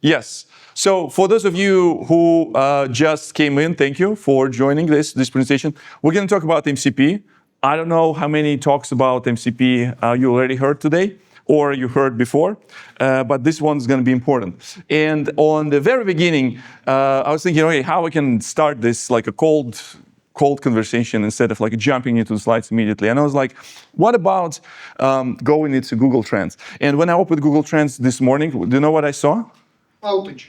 Yes. So for those of you who just came in, thank you for joining this presentation. We're going to talk about MCP. I don't know how many talks about MCP you already heard today or you heard before, but this one's going to be important. And on the very beginning, I was thinking, okay, how I can start this like a cold conversation instead of like jumping into the slides immediately. And I was like, what about going into Google Trends? And when I opened Google Trends this morning, do you know what I saw? Outage.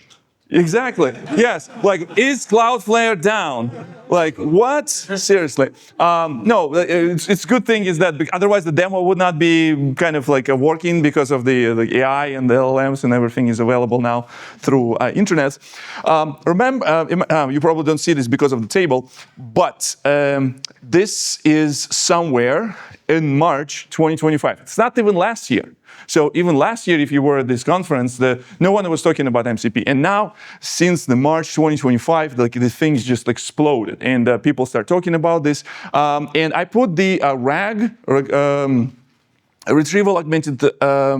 Exactly. Yes. Like, is Cloudflare down? Like, what? Seriously. No, it's good thing is that otherwise the demo would not be kind of like working because of the AI and the LLMs and everything is available now through internet. Remember, you probably don't see this because of the table, but this is somewhere in March 2025. It's not even last year. So even last year, if you were at this conference, no one was talking about MCP. And now, since the March 2025, the things just exploded, and people start talking about this. And I put the RAG, retrieval augmented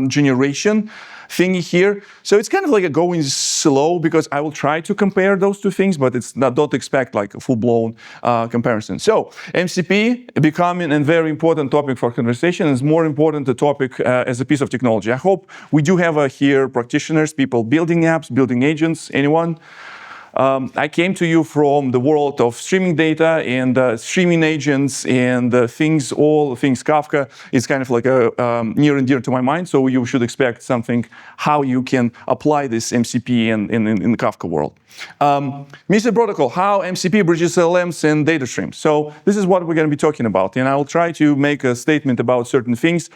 generation thingy here. So it's kind of like going slow because I will try to compare those two things, but it's not, don't expect like a full-blown comparison. So MCP becoming a very important topic for conversation is more important a topic as a piece of technology. I hope we do have here practitioners, people building apps, building agents, anyone? I came to you from the world of streaming data and streaming agents and all things Kafka is kind of like near and dear to my mind. So you should expect something, how you can apply this MCP in the Kafka world. MCP protocol, how MCP bridges LLMs and data streams. So this is what we're going to be talking about. And I will try to make a statement about certain things.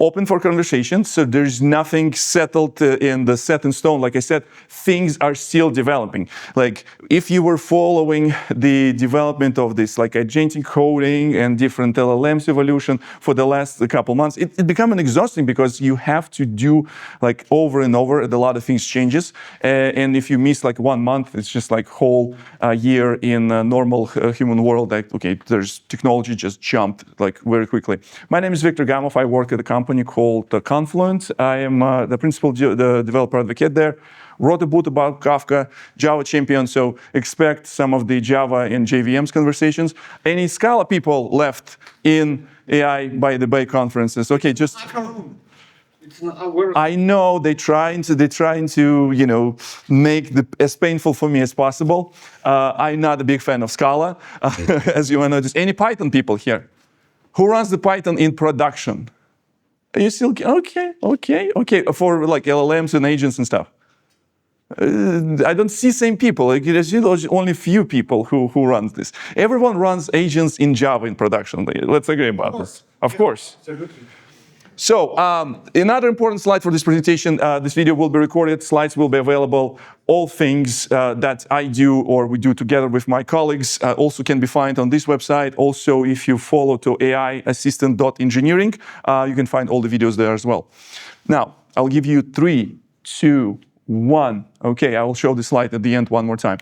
Open for conversation. So there's nothing settled set in stone. Like I said, things are still developing. Like if you were following the development of this, like agentic coding and different LLMs evolution for the last couple months, it became exhausting because you have to do like over and over. A lot of things changes, and if you miss like 1 month, it's just like whole year in a normal human world. Like okay, there's technology just jumped like very quickly. My name is Victor Gamov. I work at a company called Confluent. I am the principal developer advocate there. Wrote a book about Kafka, Java champion, so expect some of the Java and JVM's conversations. Any Scala people left in AI by the Bay conferences? Okay, just. I know they're trying to make it as painful for me as possible. I'm not a big fan of Scala, as you might notice. Any Python people here? Who runs the Python in production? Are you still okay? For like LLMs and agents and stuff. I don't see same people. Like, there's only few people who runs this. Everyone runs agents in Java in production. Let's agree about this. Of course. So another important slide for this presentation. This video will be recorded. Slides will be available. All things that I do or we do together with my colleagues also can be found on this website. Also, if you follow to aiassistant.engineering, you can find all the videos there as well. Now, I'll give you 3, 2, 1. Okay, I will show the slide at the end one more time.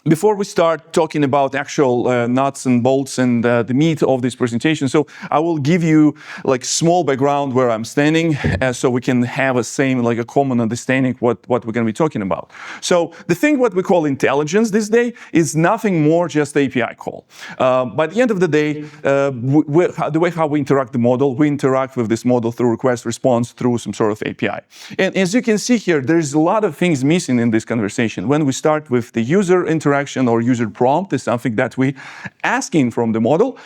Before we start talking about actual nuts and bolts and the meat of this presentation, so I will give you like small background where I'm standing, so we can have a common understanding what we're going to be talking about. So the thing what we call intelligence this day is nothing more just API call. By the end of the day, the way how we interact the model, we interact with this model through request response through some sort of API. And as you can see here, there's a lot of things missing in this conversation. When we start with the user interaction or user prompt is something that we asking from the model.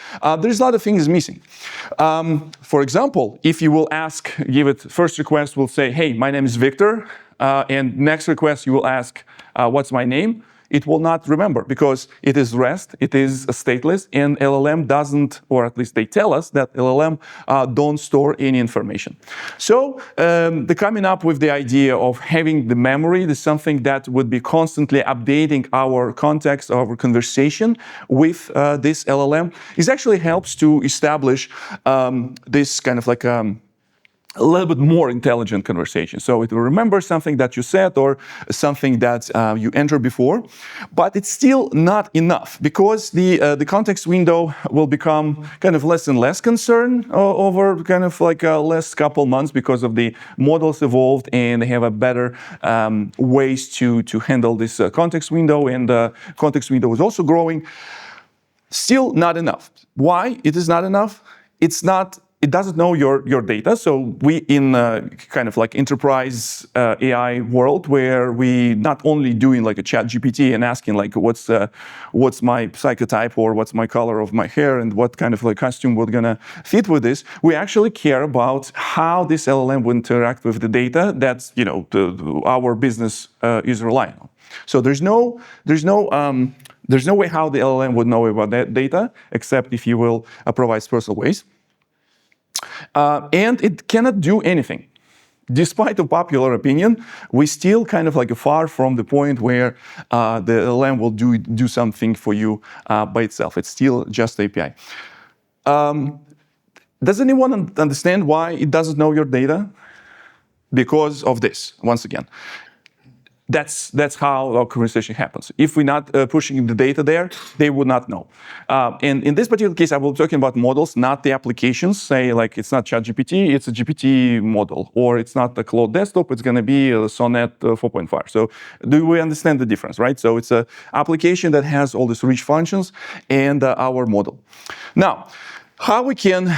There's a lot of things missing. For example, if you will give it first request, will say, hey, my name is Victor. And next request, you will ask, what's my name? It will not remember because it is REST, it is stateless, and LLM doesn't, or at least they tell us that LLM don't store any information. So they're coming up with the idea of having the memory, is something that would be constantly updating our context, our conversation with this LLM. It actually helps to establish this kind of like a little bit more intelligent conversation. So it will remember something that you said or something that you entered before, but it's still not enough because the context window will become kind of less and less concerned over kind of like last couple months because of the models evolved and they have a better ways to handle this context window, and the context window is also growing. Still not enough. Why it is not enough? It doesn't know your data. So we in kind of like enterprise AI world where we not only doing like a chat GPT and asking like what's my psychotype or what's my color of my hair and what kind of like costume we're gonna fit with this. We actually care about how this LLM will interact with the data that's our business is relying on. So there's no way how the LLM would know about that data except if you will provide special ways. And it cannot do anything. Despite the popular opinion, we still kind of like far from the point where the LLM will do something for you by itself. It's still just API. Does anyone understand why it doesn't know your data? Because of this, once again. That's how our conversation happens. If we're not pushing the data there, they would not know. And in this particular case, I will be talking about models, not the applications. Say like it's not ChatGPT, it's a GPT model, or it's not a Claude desktop, it's going to be a Sonnet 4.5. So do we understand the difference, right? So it's an application that has all these rich functions and our model. Now, how we can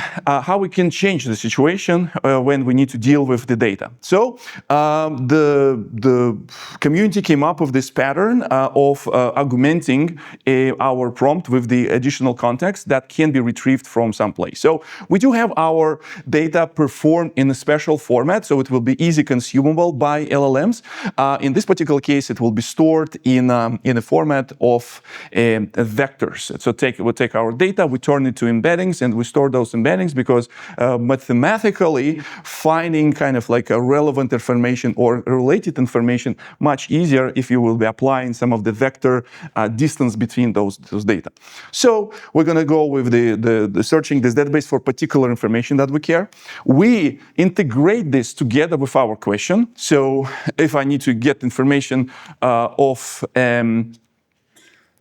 change the situation when we need to deal with the data. So the community came up with this pattern of augmenting our prompt with the additional context that can be retrieved from some place. So we do have our data performed in a special format, so it will be easy consumable by LLMs. In this particular case, it will be stored in a format of vectors. So we take our data, we turn it to embeddings, and we store those embeddings because mathematically finding kind of like a relevant information or related information much easier if you will be applying some of the vector distance between those data. So we're going to go with the searching this database for particular information that we care. We integrate this together with our question. So if I need to get information of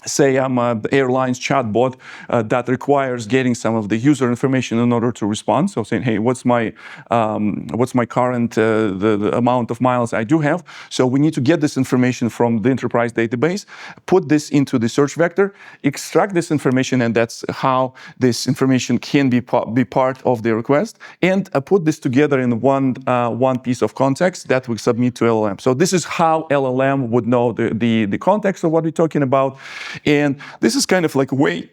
say I'm an airline's chatbot that requires getting some of the user information in order to respond. So saying, hey, what's my current the amount of miles I do have? So we need to get this information from the enterprise database, put this into the search vector, extract this information, and that's how this information can be part of the request, and put this together in one piece of context that we submit to LLM. So this is how LLM would know the context of what we're talking about. And this is kind of like a way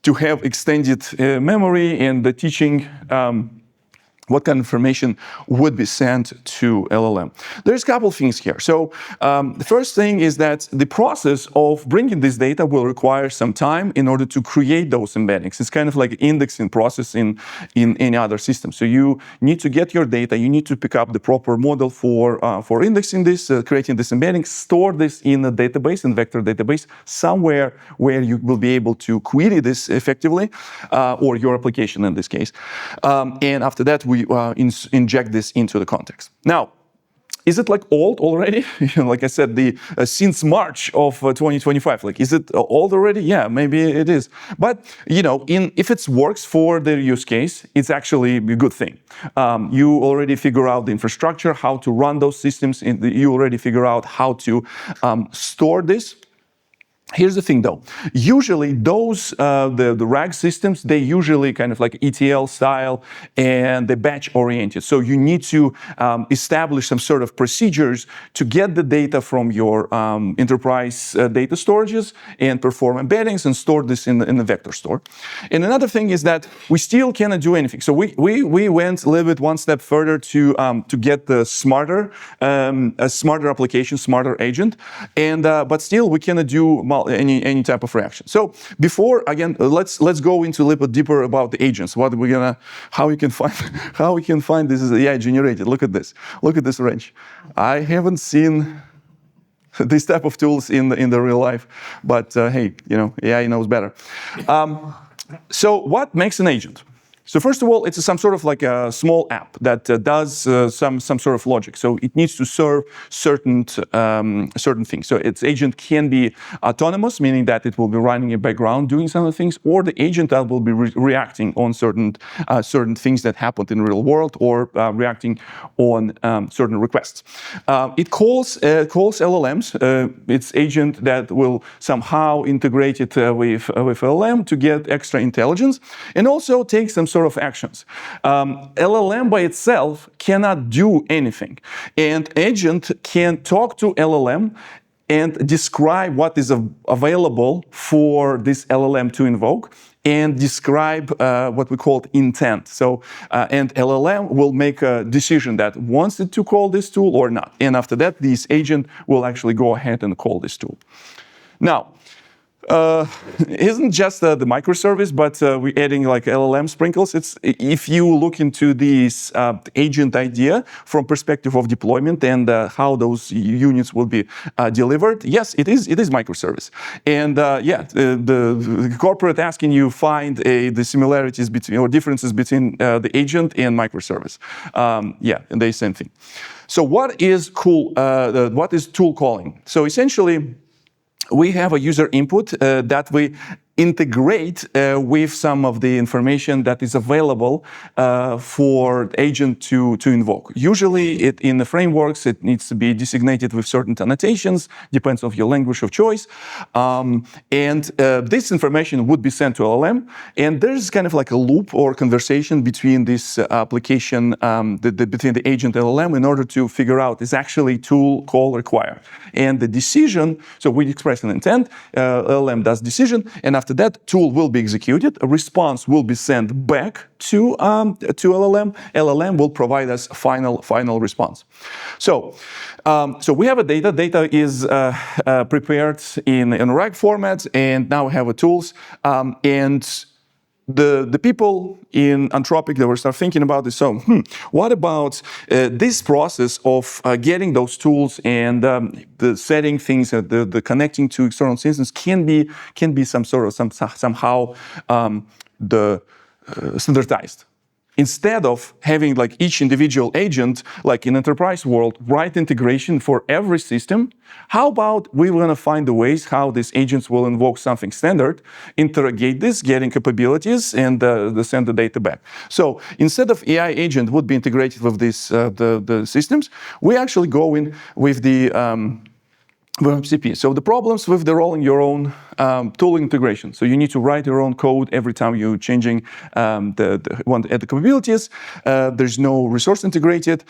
to have extended memory and the teaching what kind of information would be sent to LLM. There's a couple of things here. So the first thing is that the process of bringing this data will require some time in order to create those embeddings. It's kind of like indexing process in any other system. So you need to get your data, you need to pick up the proper model for indexing this, creating this embedding, store this in a database, in vector database, somewhere where you will be able to query this effectively, or your application in this case. And after that, we inject this into the context. Now, is it like old already? Like I said, since March of 2025, like is it old already? Yeah, maybe it is. But if it works for the use case, it's actually a good thing. You already figure out the infrastructure, how to run those systems. You already figure out how to store this. Here's the thing though, usually those, the RAG systems, they usually kind of like ETL style and they're batch oriented. So you need to establish some sort of procedures to get the data from your enterprise data storages and perform embeddings and store this in the vector store. And another thing is that we still cannot do anything. So we went a little bit one step further to get the a smarter application, smarter agent, and but still we cannot do any type of reaction. So before, again, let's go into a little bit deeper about the agents. How we can find this is AI generated. Look at this range. I haven't seen this type of tools in the real life, but hey, AI knows better. So what makes an agent? So first of all, it's some sort of like a small app that does some sort of logic. So it needs to serve certain things. So its agent can be autonomous, meaning that it will be running in the background doing some of the things, or the agent that will be reacting on certain things that happened in the real world, or reacting on certain requests. It calls LLMs. Its agent that will somehow integrate it with LLM to get extra intelligence, and also take some sort of actions. LLM by itself cannot do anything, and agent can talk to LLM and describe what is available for this LLM to invoke, and describe what we call intent. So, and LLM will make a decision that wants it to call this tool or not. And after that, this agent will actually go ahead and call this tool. Now, isn't just the microservice, but we're adding like LLM sprinkles. It's, if you look into this agent idea from perspective of deployment and how those units will be delivered, yes, it is microservice. And the corporate asking you find the similarities between or differences between the agent and microservice. And the same thing. So what is cool? What is tool calling? So essentially, we have a user input that we integrate with some of the information that is available for the agent to invoke. Usually in the frameworks, it needs to be designated with certain annotations, depends on your language of choice. This information would be sent to LLM, and there's kind of like a loop or conversation between this application, between the agent and LLM, in order to figure out is actually tool call required. And the decision, so we express an intent, LLM does decision, and after that, tool will be executed, a response will be sent back to LLM. LLM will provide us final response. So we have a data. Data is prepared in RAG format, and now we have a tools. And the people in Anthropic, they were start thinking about this. So, what about this process of getting those tools and the setting things, the connecting to external systems can be somehow standardized. Instead of having like each individual agent, like in enterprise world, write integration for every system, how about we want to find the ways how these agents will invoke something standard, interrogate this, getting capabilities, and send the data back. So instead of AI agent would be integrated with this the systems, we actually go in with the MCP. So the problems with the rolling your own tool integration. So you need to write your own code every time you're changing want to add the capabilities. There's no resource integrated.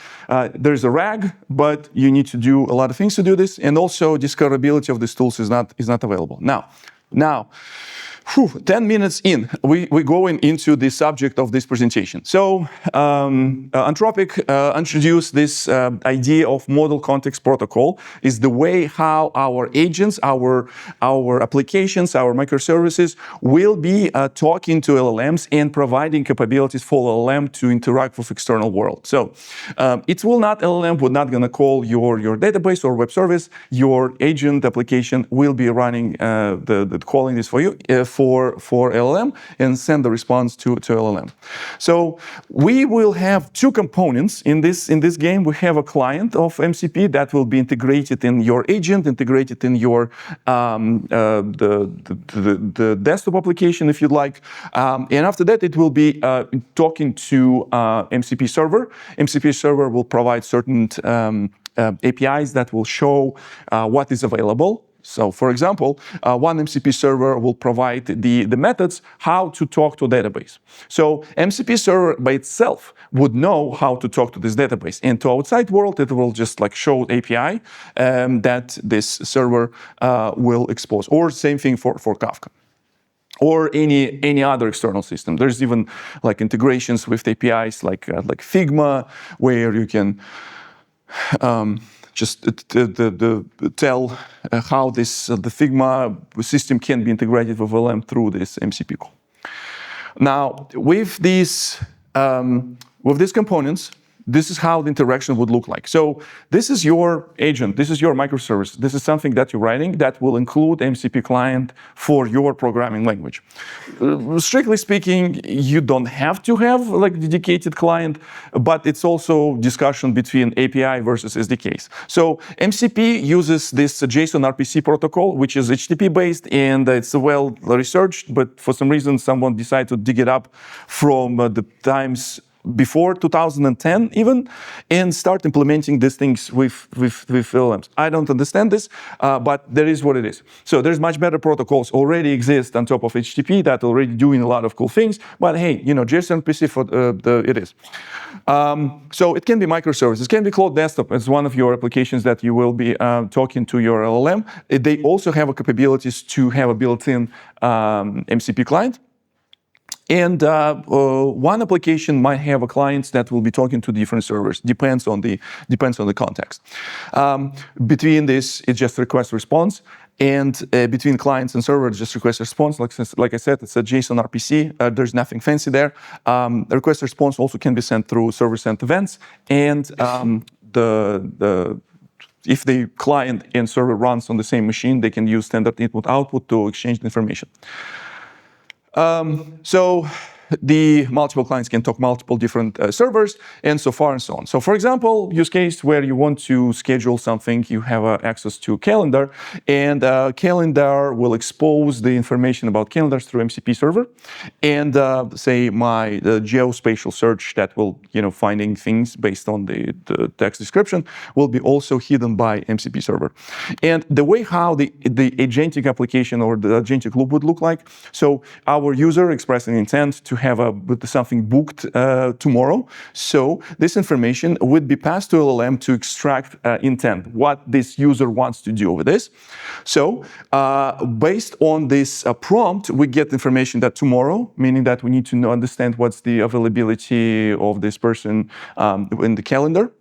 There's a RAG, but you need to do a lot of things to do this. And also discoverability of these tools is not available. Now, 10 minutes in, we're going into the subject of this presentation. So Anthropic introduced this idea of model context protocol is the way how our agents, our applications, our microservices will be talking to LLMs and providing capabilities for LLM to interact with external world. So LLM would not gonna call your database or web service. Your agent application will be running the calling this for you. For LLM and send the response to LLM. So we will have two components in this game. We have a client of MCP that will be integrated in your agent, integrated in your the desktop application, if you'd like. And after that, it will be talking to MCP server. MCP server will provide certain APIs that will show what is available. So, for example, one MCP server will provide the methods how to talk to a database. So, MCP server by itself would know how to talk to this database. And to outside world, it will just like show the API that this server will expose. Or same thing for Kafka. Or any other external system. There's even like integrations with APIs like Figma, where you can just tell how the Figma system can be integrated with LLM through this MCP call. Now, with these components, this is how the interaction would look like. So this is your agent, this is your microservice, this is something that you're writing that will include MCP client for your programming language. Strictly speaking, you don't have to have like dedicated client, but it's also discussion between API versus SDKs. So MCP uses this JSON RPC protocol, which is HTTP based, and it's well researched, but for some reason someone decided to dig it up from the times before 2010 even, and start implementing these things with LLMs. I don't understand this, but there is what it is. So there's much better protocols already exist on top of HTTP that already doing a lot of cool things, but hey, JSON RPC for it is. So it can be microservices, it can be Cloud Desktop as one of your applications that you will be talking to your LLM. They also have capabilities to have a built-in MCP client. And one application might have a client that will be talking to different servers. Depends on the context. Between this, it's just request response, and between clients and servers, just request response. Like I said, it's a JSON RPC. There's nothing fancy there. Request response also can be sent through server-sent events, and if the client and server runs on the same machine, they can use standard input-output to exchange the information. So the multiple clients can talk multiple different servers, and so far and so on. So for example, use case where you want to schedule something, you have access to calendar, and calendar will expose the information about calendars through MCP server, and say my geospatial search that will, finding things based on the text description will be also hidden by MCP server. And the way how the agentic application or the agentic loop would look like, so our user expressing intent to have something booked tomorrow. So this information would be passed to LLM to extract intent, what this user wants to do with this. So based on this prompt, we get information that tomorrow, meaning that we need to understand what's the availability of this person in the calendar.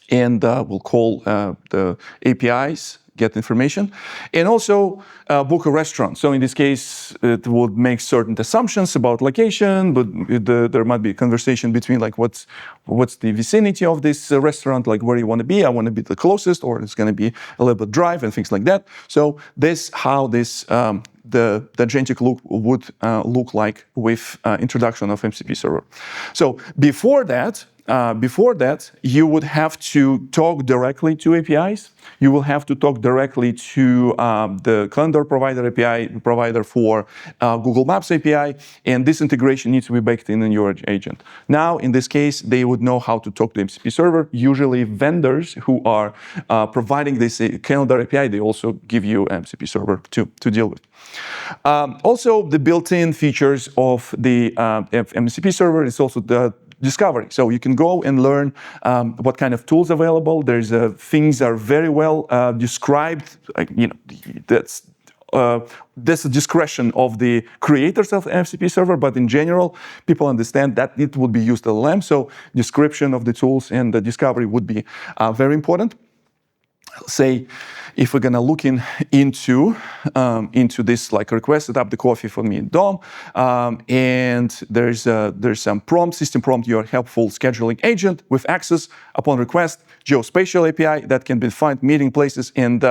And we'll call the APIs, get information, and also book a restaurant. So in this case, it would make certain assumptions about location, but there might be a conversation between like what's the vicinity of this restaurant, like where you want to be. I want to be the closest, or it's going to be a little bit drive and things like that. So this how this the agentic loop would look like with introduction of MCP server. So before that, you would have to talk directly to APIs. You will have to talk directly to the calendar provider API, provider for Google Maps API, and this integration needs to be baked in your agent. Now, in this case, they would know how to talk to MCP server. Usually, vendors who are providing this calendar API, they also give you MCP server to deal with. Also, the built-in features of the MCP server is also the discovery. So you can go and learn what kind of tools available. There's things are very well described. That's a discretion of the creators of MCP server, but in general, people understand that it would be used LLM. So description of the tools and the discovery would be very important. Say, if we're gonna look into this, like request set up the coffee for me in DOM, and there's some prompt, system prompt, your helpful scheduling agent with access upon request, geospatial API that can find meeting places, and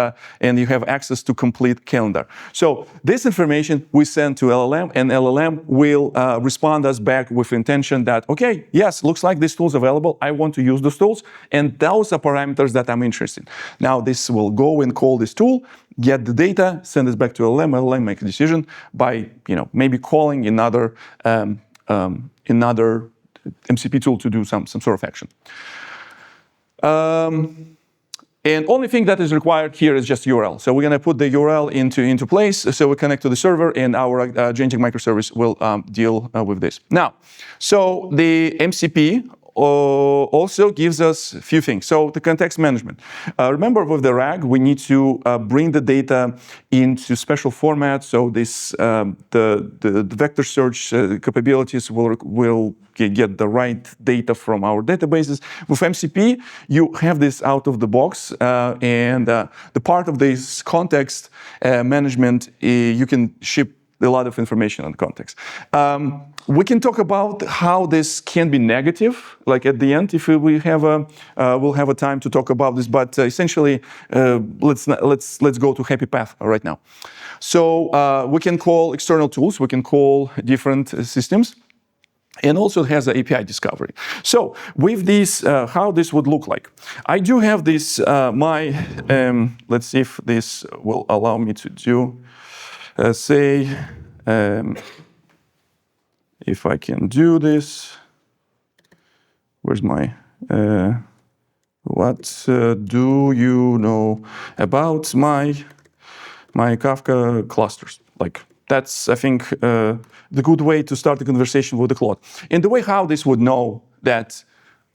you have access to complete calendar. So this information we send to LLM, and LLM will respond us back with intention that, okay, yes, looks like this tool's available, I want to use those tools, and those are parameters that I'm interested in. Now this will go and call this tool, get the data, send it back to LLM. LLM make a decision by maybe calling another MCP tool to do some sort of action. And only thing that is required here is just URL. So we're going to put the URL into place. So we connect to the server, and our agentic microservice will deal with this. Now, so the MCP also gives us a few things. So the context management. Remember with the RAG, we need to bring the data into special formats. So this the vector search capabilities will get the right data from our databases. With MCP, you have this out of the box, and the part of this context management, you can ship a lot of information and context. We can talk about how this can be negative, like at the end, if we have we'll have a time to talk about this. But essentially, let's go to happy path right now. So we can call external tools. We can call different systems. And also it has an API discovery. So with this, how this would look like. I do have this, let's see if this will allow me to do, if I can do this. Where's my, what do you know about my Kafka clusters? Like, that's, I think, the good way to start the conversation with the Claude. And the way how this would know that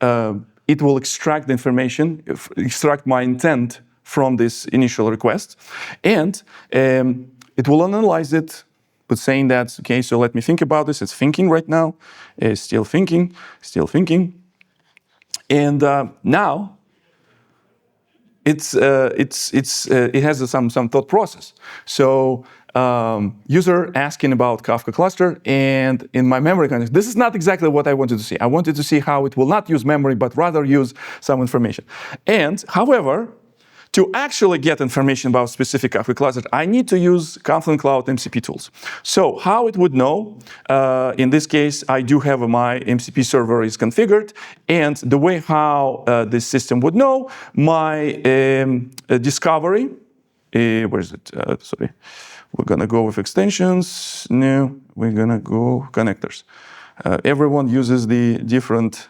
it will extract the information, extract my intent from this initial request, and it will analyze it, but saying that, okay, so let me think about this. It's thinking right now, it's still thinking, and now it has some thought process. So user asking about Kafka cluster, and in my memory context, this is not exactly what I wanted to see. I wanted to see how it will not use memory, but rather use some information. And however, to actually get information about specific Kafka cluster, I need to use Confluent Cloud MCP tools. So how it would know, in this case, I do have my MCP server is configured, and the way how this system would know, my discovery, where is it? Sorry. We're going to go with extensions. No, we're going to go connectors. Everyone uses the different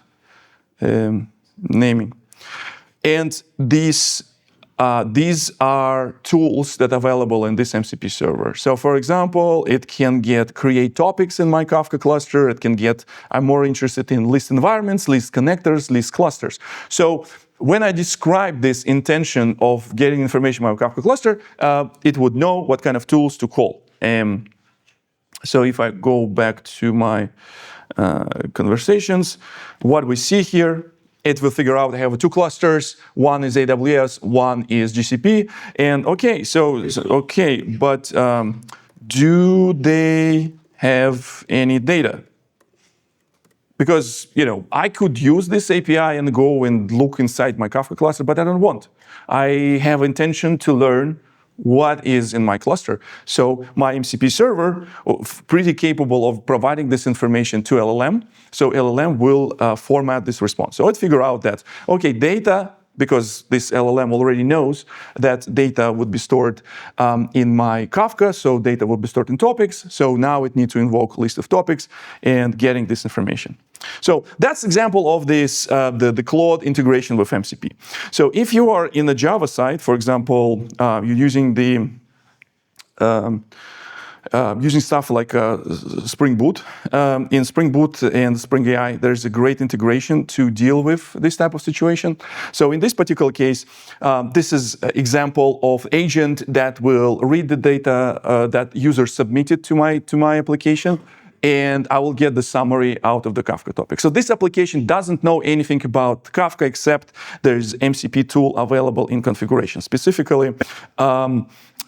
naming. And these are tools that are available in this MCP server. So for example, it can create topics in my Kafka cluster. It can I'm more interested in list environments, list connectors, list clusters. So when I describe this intention of getting information about Kafka cluster, it would know what kind of tools to call. So if I go back to my conversations, what we see here, it will figure out I have two clusters. One is AWS, one is GCP. And okay, but do they have any data? Because, I could use this API and go and look inside my Kafka cluster, but I don't want. I have intention to learn what is in my cluster. So my MCP server, pretty capable of providing this information to LLM. So LLM will format this response. So it figure out that, okay, data, because this LLM already knows that data would be stored in my Kafka, so data will be stored in topics. So now it needs to invoke a list of topics and getting this information. So that's example of this, the Claude integration with MCP. So if you are in the Java side, for example, you're using using stuff like Spring Boot. In Spring Boot and Spring AI, there's a great integration to deal with this type of situation. So in this particular case, this is an example of agent that will read the data that user submitted to my application, and I will get the summary out of the Kafka topic. So this application doesn't know anything about Kafka except there's MCP tool available in configuration. Specifically,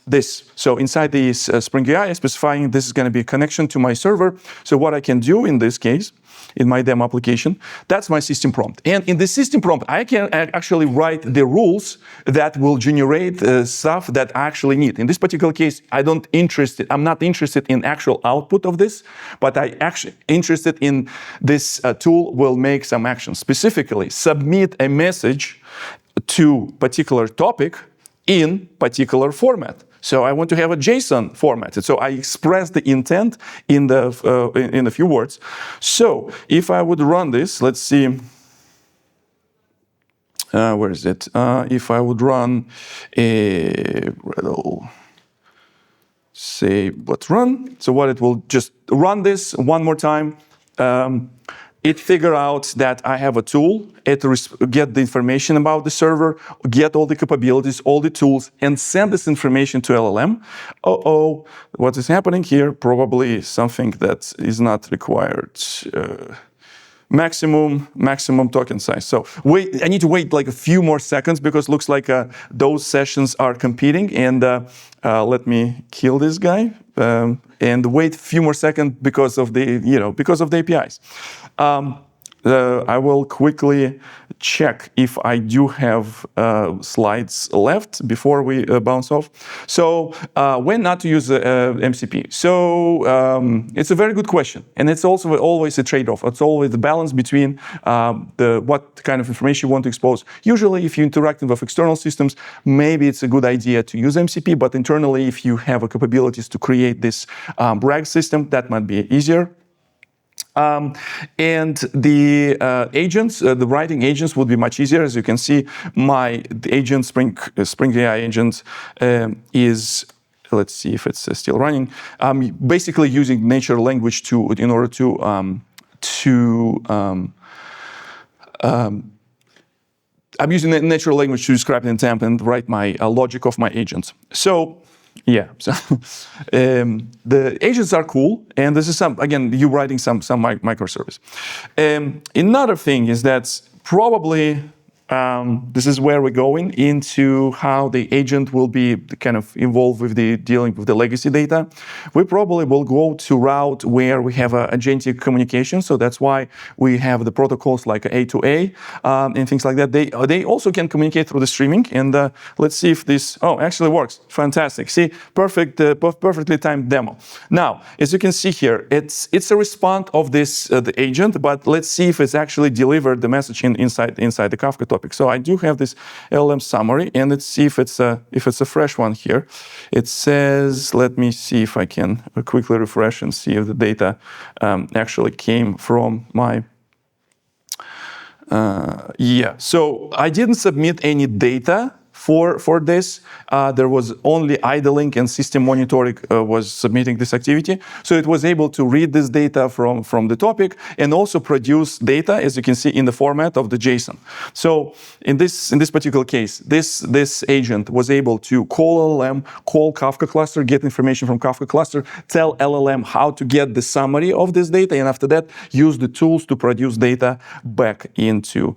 this. So inside this Spring AI, specifying this is going to be a connection to my server. So what I can do in this case, in my demo application, that's my system prompt. And in the system prompt, I can actually write the rules that will generate stuff that I actually need. In this particular case, I'm not interested in actual output of this, but I actually interested in this tool will make some actions. Specifically, submit a message to particular topic in particular format. So I want to have a JSON formatted. So I express the intent in a few words. So if I would run this, let's see, where is it? If I would run say what run. So what it will just run this one more time. It figure out that I have a tool. It get the information about the server, get all the capabilities, all the tools, and send this information to LLM. What is happening here? Probably something that is not required. maximum token size. So I need to wait like a few more seconds because it looks like those sessions are competing. And let me kill this guy and wait a few more seconds because of the APIs. I will quickly check if I do have slides left before we bounce off. So when not to use MCP? So it's a very good question, and it's also always a trade-off. It's always the balance between what kind of information you want to expose. Usually, if you're interacting with external systems, maybe it's a good idea to use MCP, but internally, if you have the capabilities to create this RAG system, that might be easier. And the agents, the writing agents would be much easier. As you can see, the agent, Spring AI agent is, let's see if it's still running, basically using natural language in order to I'm using natural language to describe the intent and write my logic of my agents. So yeah, so the agents are cool, and this is again, you writing some microservice. Another thing is that probably this is where we're going into how the agent will be kind of involved with dealing with the legacy data. We probably will go to route where we have agentic communication. So that's why we have the protocols like A2A and things like that. They also can communicate through the streaming. And let's see if this actually works. Fantastic. See, perfectly timed demo. Now, as you can see here, it's a response of the agent, but let's see if it's actually delivered the message inside the Kafka topic. So I do have this LLM summary, and let's see if it's a fresh one here. It says, let me see if I can quickly refresh and see if the data actually came from my. So I didn't submit any data for this. There was only idling and system monitoring was submitting this activity. So it was able to read this data from the topic and also produce data, as you can see, in the format of the JSON. So in this particular case, this agent was able to call LLM, call Kafka cluster, get information from Kafka cluster, tell LLM how to get the summary of this data, and after that, use the tools to produce data back into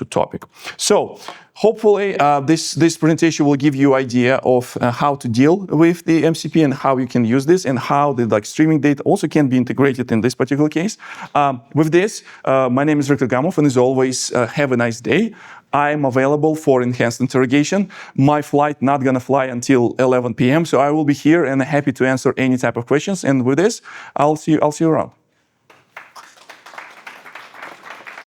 topic. So hopefully, this presentation will give you an idea of how to deal with the MCP and how you can use this and how the streaming data also can be integrated in this particular case. With this, my name is Viktor Gamov, and as always, have a nice day. I'm available for enhanced interrogation. My flight not gonna fly until 11 p.m., so I will be here and happy to answer any type of questions. And with this, I'll see you around.